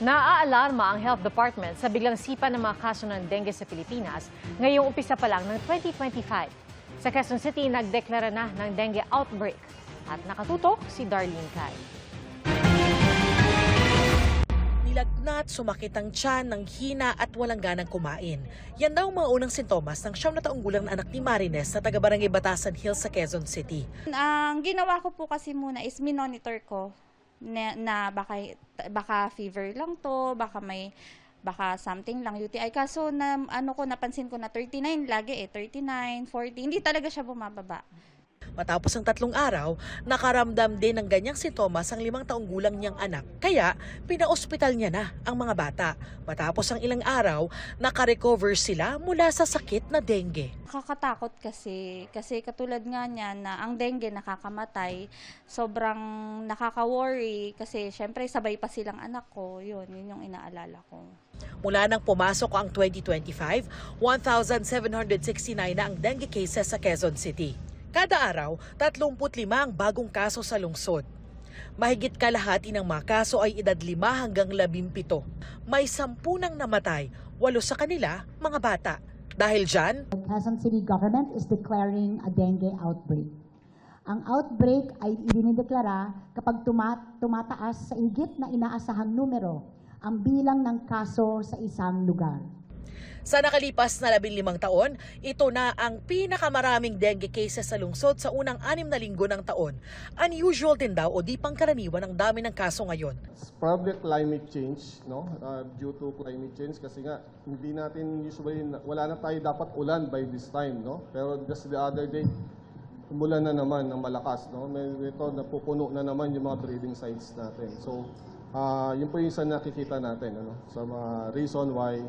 Naaalarma ang Health Department sa biglang sipa ng mga kaso ng dengue sa Pilipinas ngayong umpisa pa lang ng 2025. Sa Quezon City, nagdeklara na ng dengue outbreak. At nakatutok si Darlene Cai. Nilagnat, sumakit ang tiyan, ng hina at walang ganang kumain. Yan daw ang mga unang sintomas ng 9 na taong gulang na anak ni Marines sa taga-barangay Batasan Hills sa Quezon City. Ang ginawa ko po kasi muna is minonitor ko na baka fever lang to, baka something lang UTI. Kaso napansin ko na 39 lagi 39, 40, hindi talaga siya bumababa. Matapos ang 3 araw, nakaramdam din ng ganyang sintomas ang 5 taong gulang niyang anak. Kaya, pinaospital niya na ang mga bata. Matapos ang ilang araw, nakarecover sila mula sa sakit na dengue. Nakakatakot kasi katulad nga niya na ang dengue nakakamatay, sobrang nakaka-worry kasi syempre sabay pa silang anak ko, yun yung inaalala ko. Mula nang pumasok ang 2025, 1,769 na ang dengue cases sa Quezon City. Kada araw, 35 ang bagong kaso sa lungsod. Mahigit kalahati ng mga kaso ay edad 5 hanggang 17. May 10 nang namatay, 8 sa kanila mga bata. Dahil dyan, the Quezon City government is declaring a dengue outbreak. Ang outbreak ay idinideklara kapag tumataas sa higit na inaasahang numero ang bilang ng kaso sa isang lugar. sa nakalipas na 15 taon, ito na ang pinakamaraming dengue cases sa lungsod sa unang 6 na linggo ng taon. Unusual din daw o di pangkaraniwan ang dami ng kaso ngayon. It's probably climate change, no? Due to climate change kasi nga hindi natin usually wala na tayo dapat ulan by this time, no? Pero just the other day umulan na naman ng malakas, no? Ito napupuno na naman yung mga breeding sites natin. So yun po yung isa nakikita natin, ano? Sa mga reason why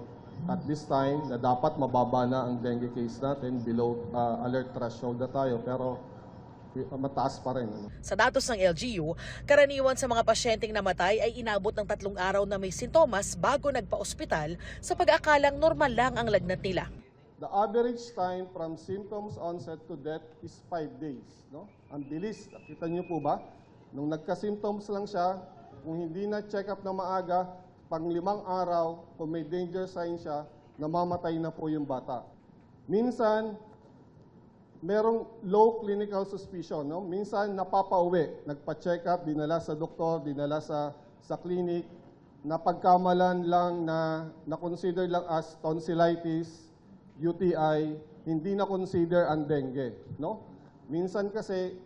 at this time na dapat mababa na ang dengue case natin, below alert threshold na tayo, pero mataas pa rin. Ano? Sa datos ng LGU, karaniwan sa mga pasyenteng namatay ay inabot ng 3 araw na may sintomas bago nagpa-ospital sa pag-akalang normal lang ang lagnat nila. The average time from symptoms onset to death is 5 days. No? Ang bilis, kita niyo po ba? Nung nagka-symptoms lang siya, kung hindi na-check up na maaga, pang 5 araw, kung may danger sign siya, namamatay na po yung bata. Minsan, merong low clinical suspicion. No? Minsan, napapauwi. Nagpa-check up, dinala sa doktor, dinala sa clinic, napagkamalan lang na consider lang as tonsillitis, UTI, hindi na consider ang dengue. No? Minsan kasi,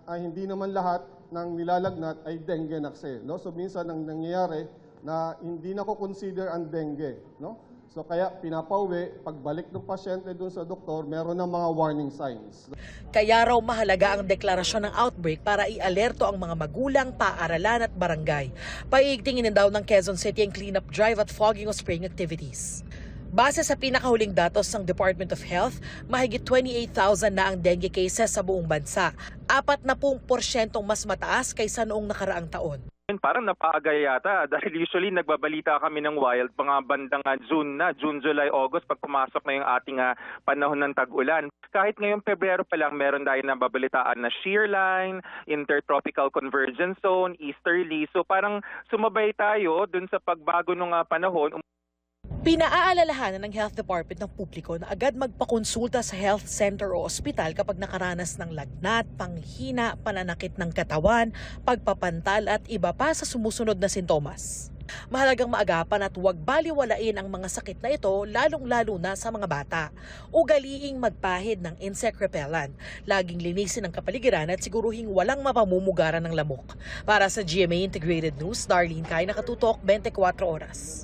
hindi naman lahat ng nilalagnat ay dengue na kasi. No? So minsan ang nangyayari, na hindi na ko consider ang dengue, no? So kaya pinapauwi, pagbalik ng pasyente doon sa doktor, meron ng mga warning signs. Kaya raw mahalaga ang deklarasyon ng outbreak para i-alerto ang mga magulang, paaralan at barangay. Paiigtingin daw ng Quezon City ang cleanup drive at fogging o spraying activities. Base sa pinakahuling datos ng Department of Health, mahigit 28,000 na ang dengue cases sa buong bansa, 40% mas mataas kaysa noong nakaraang taon. Parang napaaga yata dahil usually nagbabalita kami ng wild mga bandang June, July, August pag pumasok na yung ating panahon ng tag-ulan. Kahit ngayong Pebrero pa lang meron tayo nababalitaan na shear line, intertropical convergence zone, easterly. So parang sumabay tayo dun sa pagbago ng panahon. Pinaaalalahanan ng Health Department ng publiko na agad magpakonsulta sa health center o ospital kapag nakaranas ng lagnat, panghina, pananakit ng katawan, pagpapantal at iba pa sa sumusunod na sintomas. Mahalagang maagapan at huwag baliwalain ang mga sakit na ito, lalong-lalo na sa mga bata. Ugaliing magpahid ng insect repellent. Laging linisin ang kapaligiran at siguruhing walang mapamumugaran ng lamok. Para sa GMA Integrated News, Darlene Cai, nakatutok 24 oras.